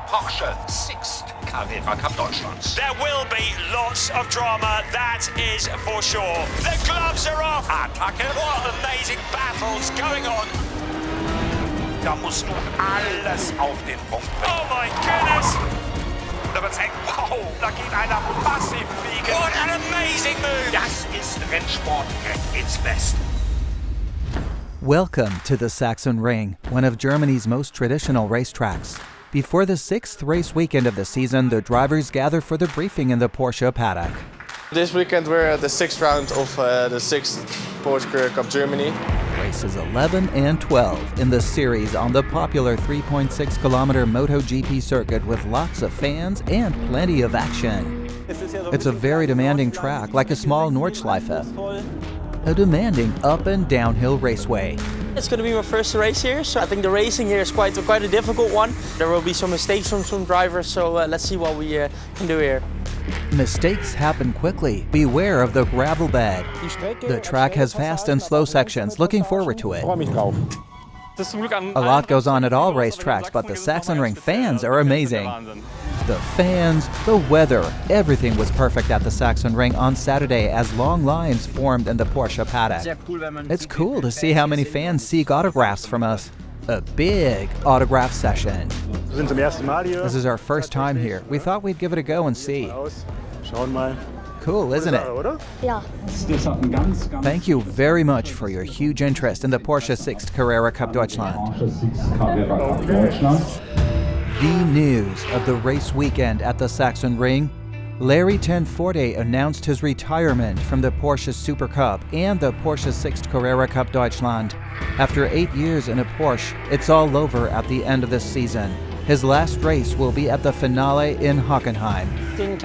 Porsche Sixt Carrera Cup Deutschland. There will be lots of drama, that is for sure. The gloves are off. Attacke. What amazing battles going on. Da musst du alles auf den Punkt bringen. Oh my goodness. Da wird's eng. Wow, da geht einer massiv fliegen. What an amazing move. Das ist Rennsport at its best. Welcome to the Sachsenring, one of Germany's most traditional racetracks. Before the sixth race weekend of the season, the drivers gather for the briefing in the Porsche paddock. This weekend we're at the sixth round of the sixth Porsche Carrera Cup Germany. Races 11 and 12 in the series on the popular 3.6-kilometer MotoGP circuit with lots of fans and plenty of action. It's a very demanding track, like a small Nordschleife. A demanding up and downhill raceway. It's going to be my first race here, so I think the racing here is quite a difficult one. There will be some mistakes from some drivers, so let's see what we can do here. Mistakes happen quickly. Beware of the gravel bed. The track has fast and slow sections. Looking forward to it. A lot goes on at all racetracks, but the Sachsenring fans are amazing. The fans, the weather, everything was perfect at the Sachsenring on Saturday as long lines formed in the Porsche paddock. It's cool to see how many fans seek autographs from us. A big autograph session. This is our first time here. We thought we'd give it a go and see. Cool, isn't it? Yeah. Thank you very much for your huge interest in the Porsche Sixt Carrera Cup Deutschland. The news of the race weekend at the Sachsenring. Larry Tenforde announced his retirement from the Porsche Super Cup and the Porsche Sixt Carrera Cup Deutschland. After 8 years in a Porsche, it's all over at the end of this season. His last race will be at the finale in Hockenheim. The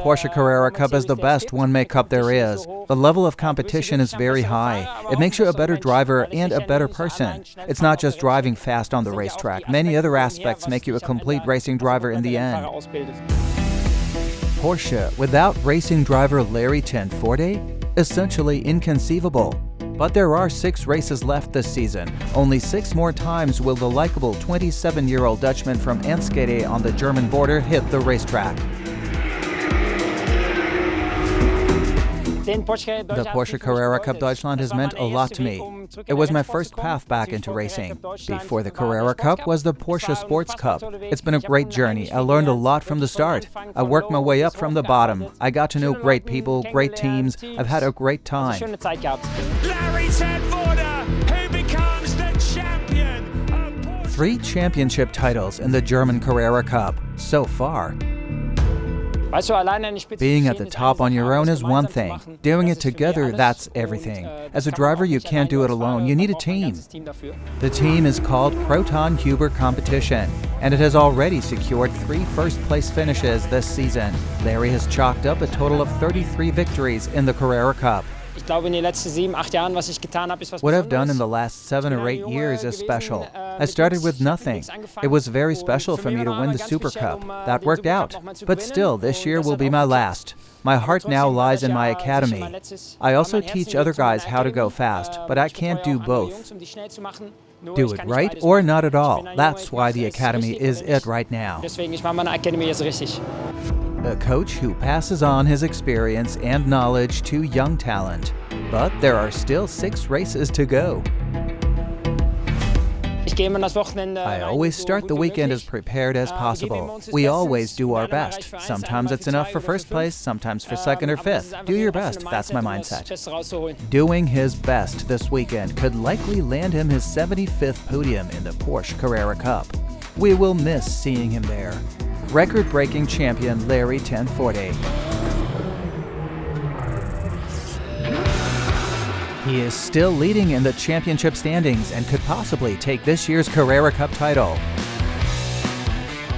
Porsche Carrera Cup is the best one-make cup there is. The level of competition is very high. It makes you a better driver and a better person. It's not just driving fast on the racetrack. Many other aspects make you a complete racing driver in the end. Porsche without racing driver Larry Tenforde? Essentially inconceivable. But there are 6 races left this season. Only 6 more times will the likable 27-year-old Dutchman from Enschede on the German border hit the racetrack. The Porsche Carrera Cup Deutschland has meant a lot to me. It was my first path back into racing. Before the Carrera Cup was the Porsche Sports Cup. It's been a great journey. I learned a lot from the start. I worked my way up from the bottom. I got to know great people, great teams. I've had a great time. Larry Voorde, who becomes the champion. 3 championship titles in the German Carrera Cup so far. Being at the top on your own is one thing. Doing it together, that's everything. As a driver, you can't do it alone. You need a team. The team is called Proton Huber Competition, and it has already secured 3 first-place finishes this season. Larry has chalked up a total of 33 victories in the Carrera Cup. What I've done in the last 7 or 8 years is special. I started with nothing. It was very special for me to win the Super Cup. That worked out. But still, this year will be my last. My heart now lies in my academy. I also teach other guys how to go fast, but I can't do both. Do it right or not at all. That's why the academy is it right now. A coach who passes on his experience and knowledge to young talent. But there are still 6 races to go. I always start the weekend as prepared as possible. We always do our best. Sometimes it's enough for first place, sometimes for second or fifth. Do your best, that's my mindset. Doing his best this weekend could likely land him his 75th podium in the Porsche Carrera Cup. We will miss seeing him there. Record-breaking champion Larry Tenforde. He is still leading in the championship standings and could possibly take this year's Carrera Cup title.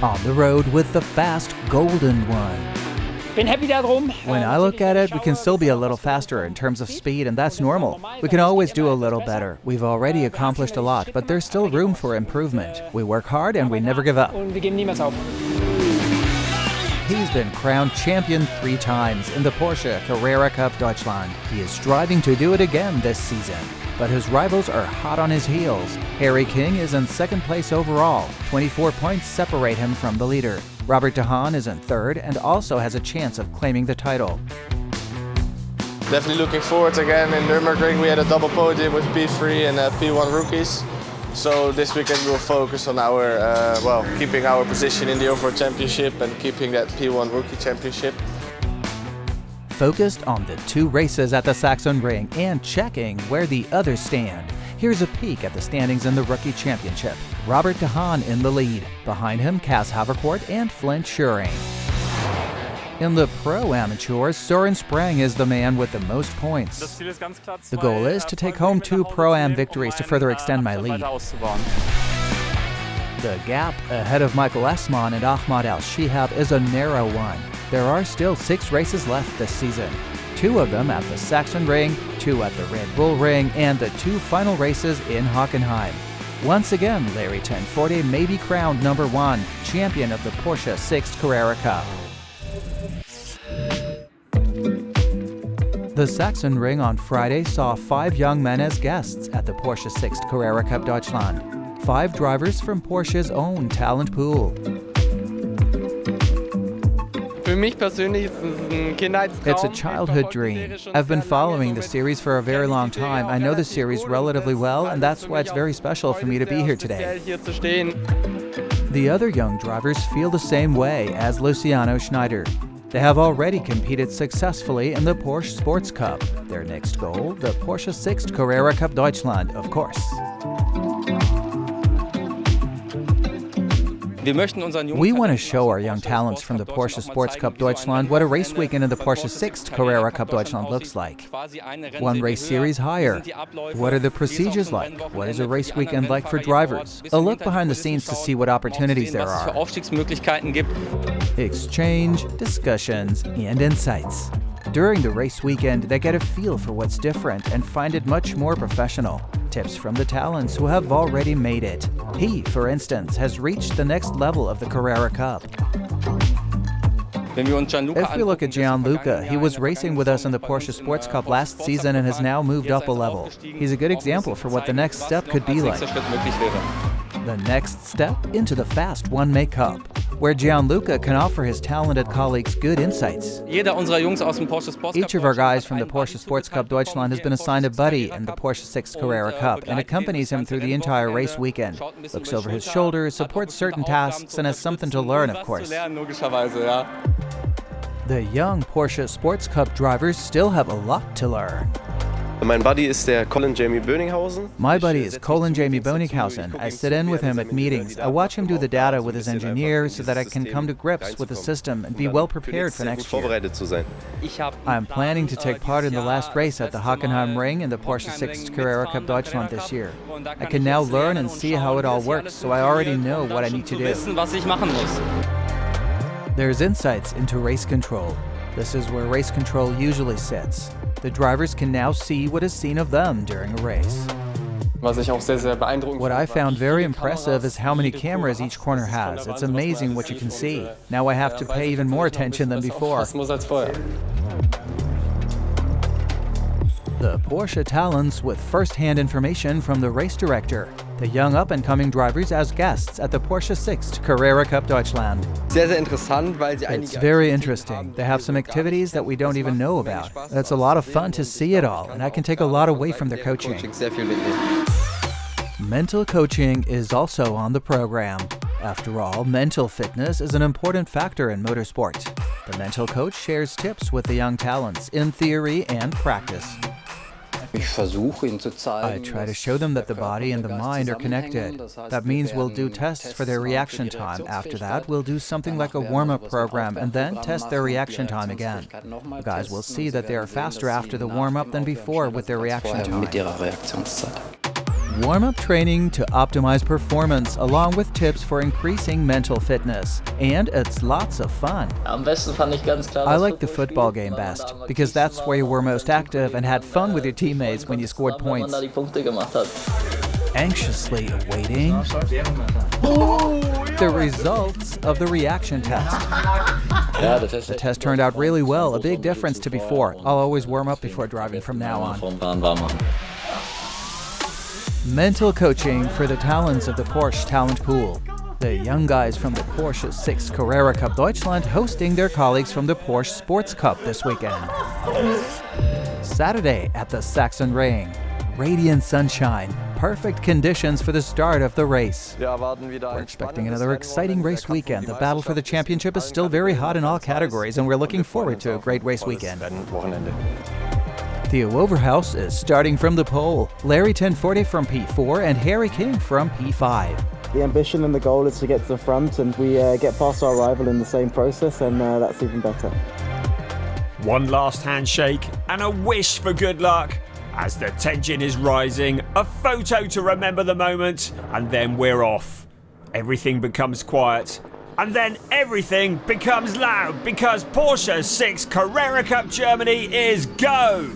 On the road with the fast golden one. When I look at it, we can still be a little faster in terms of speed, and that's normal. We can always do a little better. We've already accomplished a lot, but there's still room for improvement. We work hard and we never give up. He's been crowned champion 3 times in the Porsche Carrera Cup Deutschland. He is striving to do it again this season. but his rivals are hot on his heels. Harry King is in second place overall. 24 points separate him from the leader. Robert de Haan is in third and also has a chance of claiming the title. Definitely looking forward again. In Nürburgring we had a double podium with P3 and P1 rookies. So this weekend we'll focus on our, keeping our position in the overall championship and keeping that P1 rookie championship. Focused on the 2 races at the Sachsenring and checking where the others stand. Here's a peek at the standings in the Rookie Championship. Robert de Haan in the lead. Behind him, Cas Havercourt and Flint Schuring. In the Pro Amateurs, Søren Sprang is the man with the most points. The goal is to take home 2 Pro-Am victories to further extend my lead. The gap ahead of Michael Esman and Ahmad Al-Shihab is a narrow one. There are still 6 races left this season. 2 of them at the Sachsenring, 2 at the Red Bull Ring, and the 2 final races in Hockenheim. Once again, Larry Tenforte may be crowned number 1, champion of the Porsche Sixt Carrera Cup. The Sachsenring on Friday saw 5 young men as guests at the Porsche Sixt Carrera Cup Deutschland. 5 drivers from Porsche's own talent pool. It's a childhood dream. I've been following the series for a very long time. I know the series relatively well, and that's why it's very special for me to be here today. The other young drivers feel the same way as Luciano Schneider. They have already competed successfully in the Porsche Sports Cup. Their next goal, the Porsche Sixt Carrera Cup Deutschland, of course. We want to show our young talents from the Porsche Sports Cup Deutschland what a race weekend in the Porsche Sixt Carrera Cup Deutschland looks like. 1 race series higher. What are the procedures like? What is a race weekend like for drivers? A look behind the scenes to see what opportunities there are. Exchange, discussions, and insights. During the race weekend, they get a feel for what's different and find it much more professional. Tips from the talents who have already made it. He, for instance, has reached the next level of the Carrera Cup. If we look at Gian Luca, he was racing with us in the Porsche Sports Cup last season and has now moved up a level. He's a good example for what the next step could be like. The next step into the Fast One-Make Cup, where Gian Luca can offer his talented colleagues good insights. Each of our guys from the Porsche Sports Cup Deutschland has been assigned a buddy in the Porsche Sixt Carrera Cup and accompanies him through the entire race weekend. Looks over his shoulder, supports certain tasks, and has something to learn, of course. The young Porsche Sports Cup drivers still have a lot to learn. My buddy is Colin Jamie Böninghausen. My buddy is Colin Jamie Böninghausen. I sit in with him at meetings. I watch him do the data with his engineer so that I can come to grips with the system and be well prepared for next year. I'm planning to take part in the last race at the Hockenheim Ring in the Porsche Sixt Carrera Cup Deutschland this year. I can now learn and see how it all works, so I already know what I need to do. There's insights into race control. This is where race control usually sits. The drivers can now see what is seen of them during a race. What I found very impressive is how many cameras each corner has. It's amazing what you can see. Now I have to pay even more attention than before. The Porsche talents with first-hand information from the race director. The young up-and-coming drivers as guests at the Porsche Sixt Carrera Cup Deutschland. It's very interesting. They have some activities that we don't even know about. It's a lot of fun to see it all, and I can take a lot away from their coaching. Mental coaching is also on the program. After all, mental fitness is an important factor in motorsport. The mental coach shares tips with the young talents in theory and practice. I try to show them that the body and the mind are connected. That means we'll do tests for their reaction time. After that, we'll do something like a warm-up program and then test their reaction time again. The guys will see that they are faster after the warm-up than before with their reaction time. Warm-up training to optimize performance, along with tips for increasing mental fitness. And it's lots of fun. I like the football game best, because that's where you were most active and had fun with your teammates when you scored points. Anxiously awaiting the results of the reaction test. The test turned out really well, a big difference to before. I'll always warm up before driving from now on. Mental coaching for the talents of the Porsche talent pool. The young guys from the Porsche Sixt Carrera Cup Deutschland hosting their colleagues from the Porsche Sports Cup this weekend. Saturday at the Sachsenring. Radiant sunshine, perfect conditions for the start of the race. We're expecting another exciting race weekend. The battle for the championship is still very hot in all categories, and we're looking forward to a great race weekend. Theo Oeverhaus is starting from the pole, Larry Tenforte from P4 and Harry King from P5. The ambition and the goal is to get to the front, and we get past our rival in the same process, and that's even better. One last handshake and a wish for good luck. As the tension is rising, a photo to remember the moment, and then we're off. Everything becomes quiet, and then everything becomes loud because Porsche Sixt Carrera Cup Germany is go!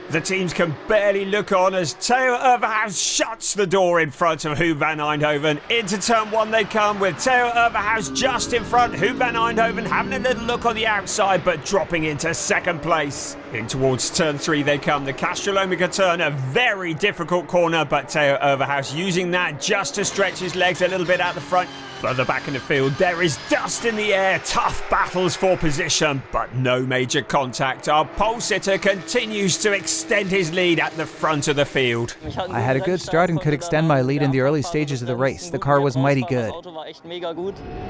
The teams can barely look on as Theo Oeverhaus shuts the door in front of Huber van Eindhoven. Into turn one they come with Theo Oeverhaus just in front. Huber van Eindhoven having a little look on the outside but dropping into second place. In towards turn three they come. The Castrolomega turn, a very difficult corner, but Theo Oeverhaus using that just to stretch his legs a little bit out the front. Further back in the field, there is dust in the air, tough battles for position, but no major contact. Our pole sitter continues to extend his lead at the front of the field. I had a good start and could extend my lead in the early stages of the race. The car was mighty good.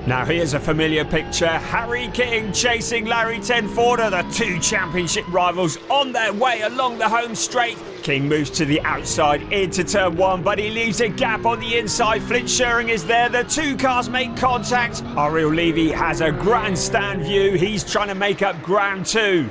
Now here's a familiar picture. Harry King chasing Larry Tenforte, the two championship rivals on their way along the home straight. King moves to the outside into turn one, but he leaves a gap on the inside. Flint Schering is there. The two cars make contact. Ariel Levy has a grandstand view. He's trying to make up ground too.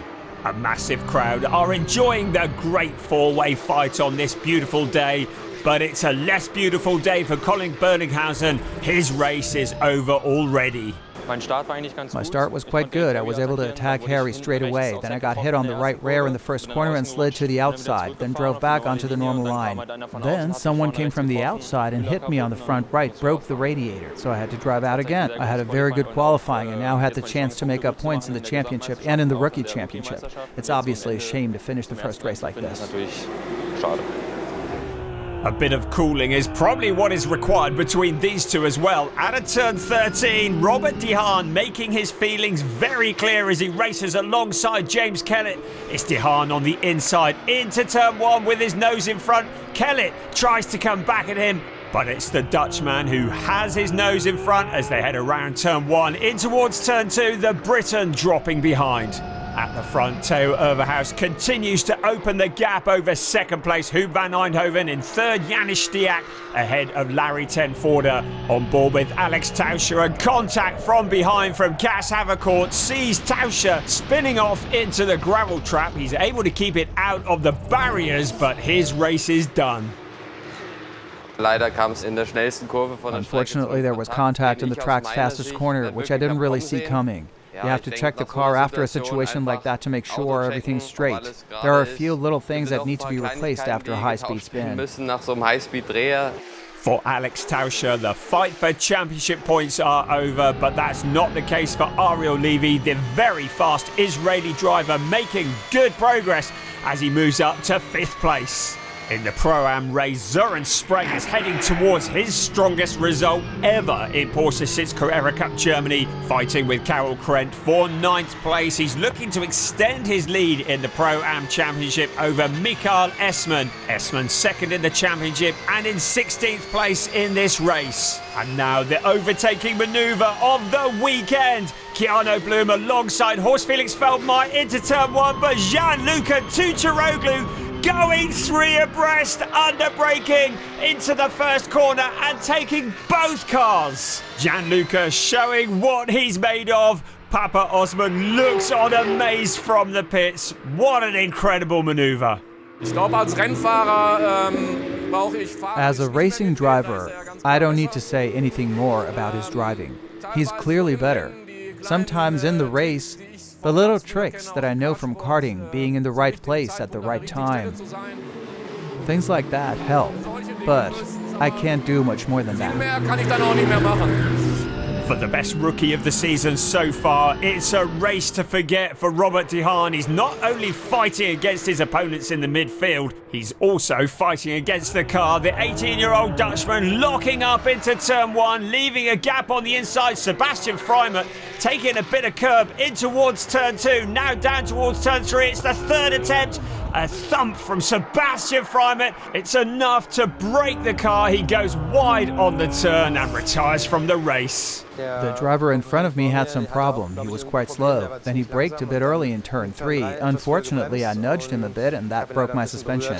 A massive crowd are enjoying the great four-way fight on this beautiful day. But it's a less beautiful day for Colin Berninghausen. His race is over already. My start was quite good. I was able to attack Harry straight away. Then I got hit on the right rear in the first corner and slid to the outside, then drove back onto the normal line. Then someone came from the outside and hit me on the front right, broke the radiator, so I had to drive out again. I had a very good qualifying and now had the chance to make up points in the championship and in the rookie championship. It's obviously a shame to finish the first race like this. A bit of cooling is probably what is required between these two as well. At a turn 13, Robert De Haan making his feelings very clear as he races alongside James Kellett. It's De Haan on the inside into turn one with his nose in front. Kellett tries to come back at him, but it's the Dutchman who has his nose in front as they head around turn one. In towards turn two, the Briton dropping behind. At the front, Theo Oeverhaus continues to open the gap over second place Huber van Eindhoven. In third, Janne Stiak ahead of Larry Tenforte. On board with Alex Tauscher, and contact from behind from Cas Havercourt sees Tauscher spinning off into the gravel trap. He's able to keep it out of the barriers, but his race is done. Unfortunately, there was contact in the track's fastest corner, which I didn't really see coming. You have to check the car after a situation like that to make sure everything's straight. There are a few little things that need to be replaced after a high-speed spin. For Alex Tauscher, the fight for championship points are over, but that's not the case for Ariel Levy, the very fast Israeli driver, making good progress as he moves up to 5th place. In the Pro-Am race, Søren Spreng is heading towards his strongest result ever in Porsche Sixt Carrera Cup Germany, fighting with Karel Krent for 9th place. He's looking to extend his lead in the Pro-Am Championship over Michael Esman. Esman second in the championship and in 16th place in this race. And now the overtaking manoeuvre of the weekend. Keanu Bloom alongside Horst Felix Feldmeier into turn one, but Gian Luca Tüccaroglu going 3 abreast, under braking into the first corner and taking both cars. Gianluca showing what he's made of. Papa Osman looks on amaze from the pits. What an incredible maneuver. As a racing driver, I don't need to say anything more about his driving. He's clearly better. Sometimes in the race, the little tricks that I know from karting, being in the right place at the right time, things like that help, but I can't do much more than that. For the best rookie of the season so far, it's a race to forget for Robert de Haan. He's not only fighting against his opponents in the midfield, he's also fighting against the car. The 18-year-old Dutchman locking up into turn one, leaving a gap on the inside. Sebastian Freimuth taking a bit of curb in towards turn two, now down towards turn three. It's the third attempt. A thump from Sebastian Freimuth. It's enough to break the car. He goes wide on the turn and retires from the race. The driver in front of me had some problem. He was quite slow. Then he braked a bit early in turn three. Unfortunately, I nudged him a bit and that broke my suspension.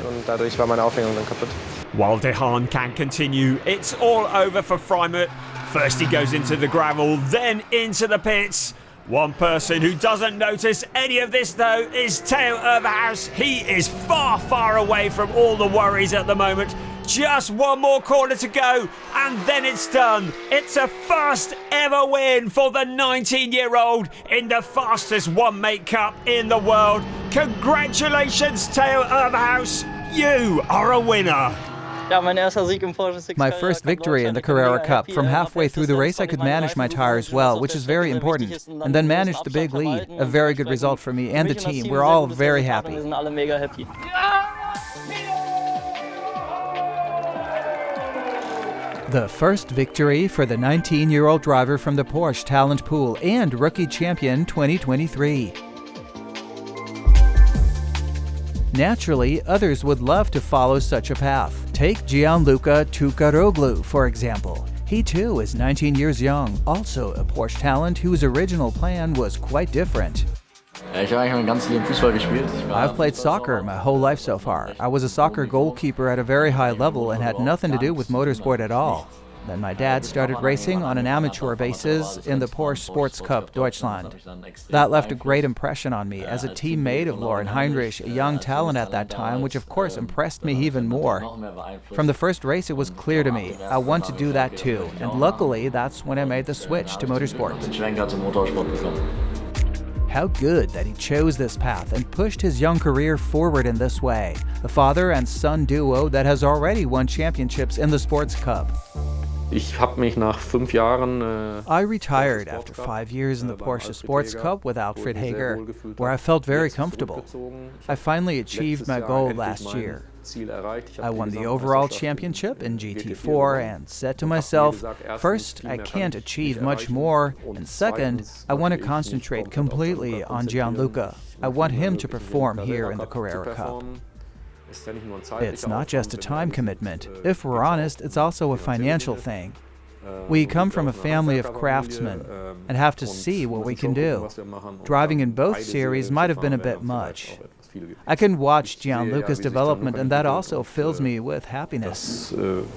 While de Haan can continue, it's all over for Freimuth. First he goes into the gravel, then into the pits. One person who doesn't notice any of this, though, is Theo Oeverhaus. He is far, far away from all the worries at the moment. Just one more corner to go, and then it's done. It's a first ever win for the 19-year-old in the fastest one-make cup in the world. Congratulations, Theo Oeverhaus. You are a winner. My first victory in the Carrera Cup. From halfway through the race, I could manage my tires well, which is very important, and then manage the big lead. A very good result for me and the team. We're all very happy. The first victory for the 19-year-old driver from the Porsche talent pool and rookie champion 2023. Naturally, others would love to follow such a path. Take Gian Luca Tüccaroglu, for example. He too is 19 years young, also a Porsche talent whose original plan was quite different. I've played soccer my whole life so far. I was a soccer goalkeeper at a very high level and had nothing to do with motorsport at all. Then my dad started racing on an amateur basis in the Porsche Sports Cup Deutschland. That left a great impression on me as a teammate of Loren Heinrich, a young talent at that time, which of course impressed me even more. From the first race it was clear to me, I want to do that too, and luckily that's when I made the switch to motorsport. How good that he chose this path and pushed his young career forward in this way. A father and son duo that has already won championships in the Sports Cup. I retired after 5 years in the Porsche Sports Cup with Alfred Hager, where I felt very comfortable. I finally achieved my goal last year. I won the overall championship in GT4 and said to myself, first, I can't achieve much more, and second, I want to concentrate completely on Gian Luca. I want him to perform here in the Carrera Cup. It's not just a time commitment. If we're honest, it's also a financial thing. We come from a family of craftsmen and have to see what we can do. Driving in both series might have been a bit much. I can watch Gian Luca's development, and that also fills me with happiness. Focusing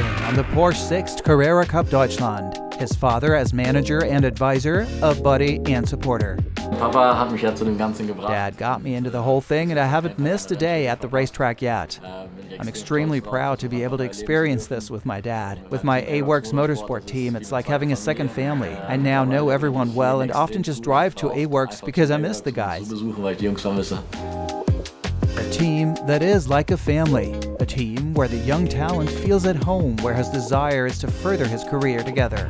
on the Porsche Sixt Carrera Cup Deutschland, his father as manager and advisor, a buddy and supporter. Dad got me into the whole thing and I haven't missed a day at the racetrack yet. I'm extremely proud to be able to experience this with my dad. With my A-Works Motorsport team, it's like having a second family. I now know everyone well and often just drive to A-Works because I miss the guys. A team that is like a family. A team where the young talent feels at home, where his desire is to further his career together.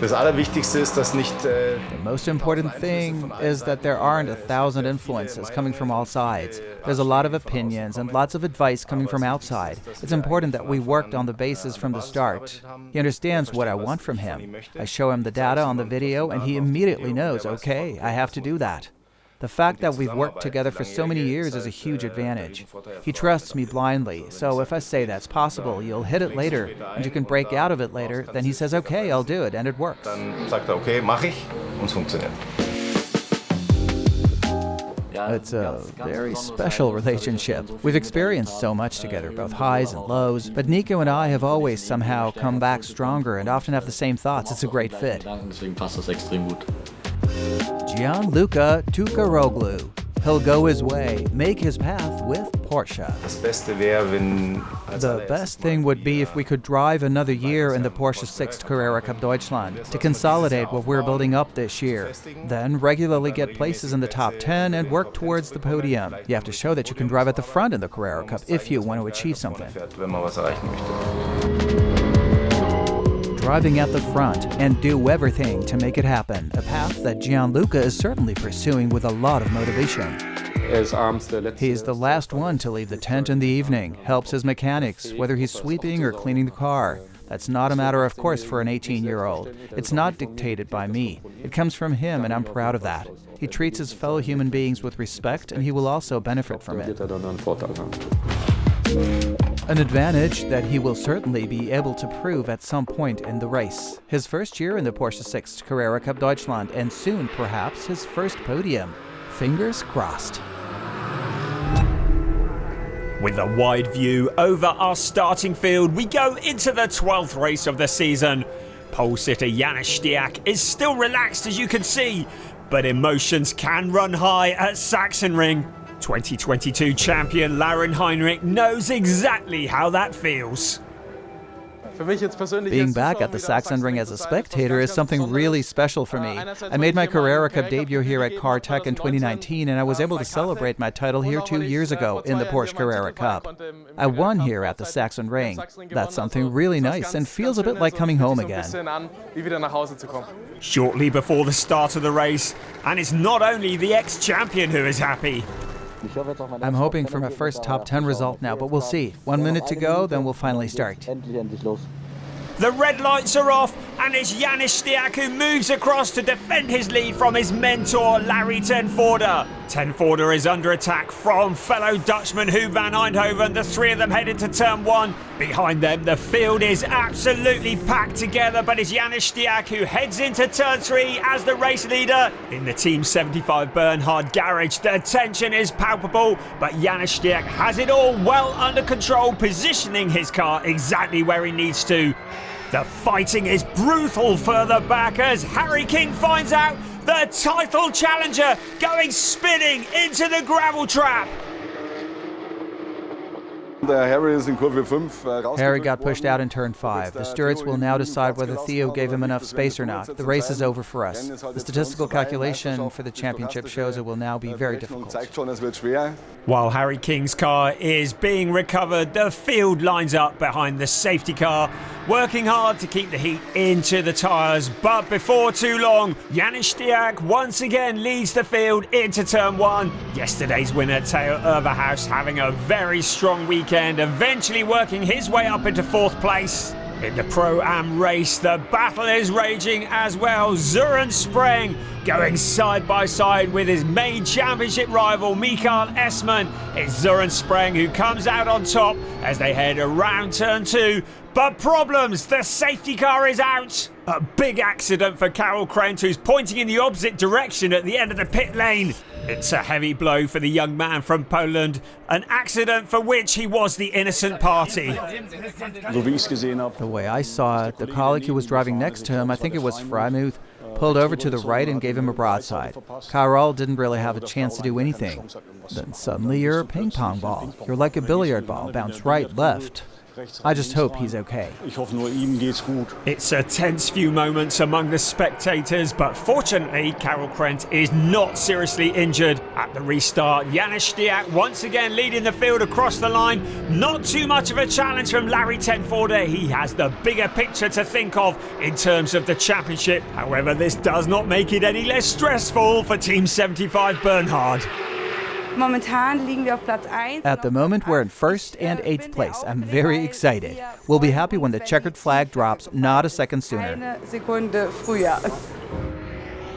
The most important thing is that there aren't 1,000 influences coming from all sides. There's a lot of opinions and lots of advice coming from outside. It's important that we worked on the basis from the start. He understands what I want from him. I show him the data on the video and he immediately knows, okay, I have to do that. The fact that we've worked together for so many years is a huge advantage. He trusts me blindly, so if I say that's possible, you'll hit it later, and you can break out of it later, then he says, okay, I'll do it, and it works. It's a very special relationship. We've experienced so much together, both highs and lows, but Nico and I have always somehow come back stronger and often have the same thoughts. It's a great fit. Gian Luca Tüccaroglu. He'll go his way, make his path with Porsche. The best thing would be if we could drive another year in the Porsche Sixt Carrera Cup Deutschland to consolidate what we're building up this year. Then regularly get places in the top 10 and work towards the podium. You have to show that you can drive at the front in the Carrera Cup if you want to achieve something. Driving at the front and do everything to make it happen, a path that Gian Luca is certainly pursuing with a lot of motivation. He's the last one to leave the tent in the evening, helps his mechanics, whether he's sweeping or cleaning the car. That's not a matter of course for an 18-year-old. It's not dictated by me. It comes from him, and I'm proud of that. He treats his fellow human beings with respect, and he will also benefit from it. An advantage that he will certainly be able to prove at some point in the race. His first year in the Porsche Sixt Carrera Cup Deutschland, and soon, perhaps, his first podium. Fingers crossed. With a wide view over our starting field, we go into the 12th race of the season. Pole sitter Janne Stiak is still relaxed, as you can see, but emotions can run high at Sachsenring. 2022 champion Lauren Heinrich knows exactly how that feels. Being back at the Sachsenring as a spectator is something really special for me. I made my Carrera Cup debut here at Car Tech in 2019, and I was able to celebrate my title here 2 years ago in the Porsche Carrera Cup. I won here at the Sachsenring. That's something really nice and feels a bit like coming home again. Shortly before the start of the race, and it's not only the ex-champion who is happy. I'm hoping for my first top 10 result now, but we'll see. 1 minute to go, then we'll finally start. The red lights are off, and it's Janne Stiak who moves across to defend his lead from his mentor, Larry Voorde. Voorde is under attack from fellow Dutchman Huub van Eindhoven. The three of them head into turn 1. Behind them, the field is absolutely packed together, but it's Janne Stiak who heads into turn 3 as the race leader. In the Team75 Bernhard garage, the tension is palpable, but Janne Stiak has it all well under control, positioning his car exactly where he needs to. The fighting is brutal further back as Harry King finds out the title challenger going spinning into the gravel trap. Harry got pushed out in turn 5. The stewards will now decide whether Theo gave him enough space or not. The race is over for us. The statistical calculation for the championship shows it will now be very difficult. While Harry King's car is being recovered, the field lines up behind the safety car, working hard to keep the heat into the tyres. But before too long, Janne Stiak once again leads the field into turn 1. Yesterday's winner, Theo Oeverhaus, having a very strong weekend, eventually working his way up into 4th place. In the Pro-Am race, the battle is raging as well. Søren Spreng going side by side with his main championship rival, Mikael Esman. It's Søren Spreng who comes out on top as they head around turn 2. But problems, the safety car is out. A big accident for Karel Krent, who's pointing in the opposite direction at the end of the pit lane. It's a heavy blow for the young man from Poland, an accident for which he was the innocent party. The way I saw it, the colleague who was driving next to him, I think it was Freimuth, pulled over to the right and gave him a broadside. Karel didn't really have a chance to do anything. Then suddenly you're a ping pong ball. You're like a billiard ball, bounce right, left. I just hope he's okay. It's a tense few moments among the spectators, but fortunately, Karel Krent is not seriously injured. At the restart, Janne Stiak once again leading the field across the line. Not too much of a challenge from Larry Voorde. He has the bigger picture to think of in terms of the championship. However, this does not make it any less stressful for Team75 Bernhard. At the moment, we're in 1st and 8th place. I'm very excited. We'll be happy when the checkered flag drops, not a second sooner.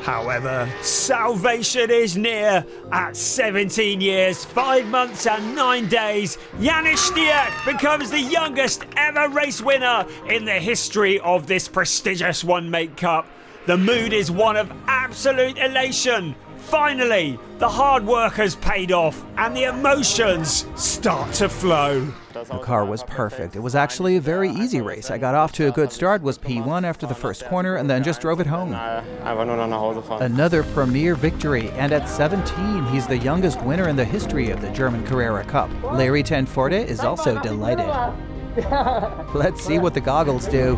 However, salvation is near. At 17 years, 5 months and 9 days, Janne Stiak becomes the youngest ever race winner in the history of this prestigious one-make cup. The mood is one of absolute elation. Finally, the hard work has paid off and the emotions start to flow. The car was perfect. It was actually a very easy race. I got off to a good start, was P1 after the first corner, and then just drove it home. Another premier victory, and at 17, he's the youngest winner in the history of the German Carrera Cup. Larry Ten Voorde is also delighted. Let's see what the goggles do.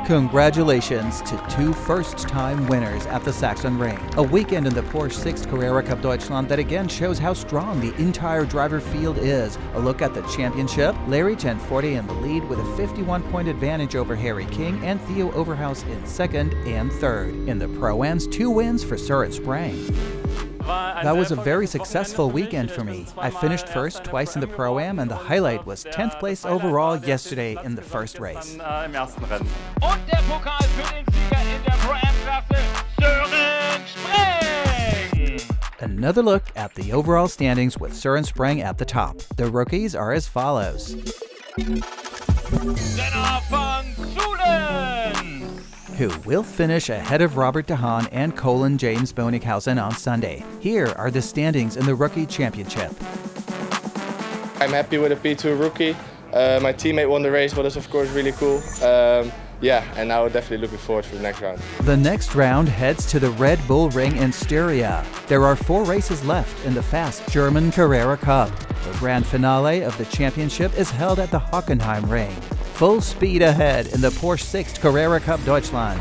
Congratulations to two first-time winners at the Sachsenring. A weekend in the Porsche Sixt Carrera Cup Deutschland that again shows how strong the entire driver field is. A look at the championship, Larry Ten Voorde in the lead with a 51-point advantage over Harry King and Theo Oeverhaus in second and third. In the Pro-Ams, 2 wins for Søren Sprang. That was a very successful weekend for me. I finished first twice in the Pro-Am, and the highlight was 10th place overall yesterday in the first race. Another look at the overall standings with Søren Sprang at the top. The rookies are as follows. Who will finish ahead of Robert De Haan and Colin James Bonighausen on Sunday. Here are the standings in the Rookie Championship. I'm happy with a P2 rookie. My teammate won the race, but it's of course really cool. And now definitely looking forward to the next round. The next round heads to the Red Bull Ring in Styria. There are 4 races left in the fast German Carrera Cup. The grand finale of the championship is held at the Hockenheim Ring. Full speed ahead in the Porsche Sixt Carrera Cup Deutschland.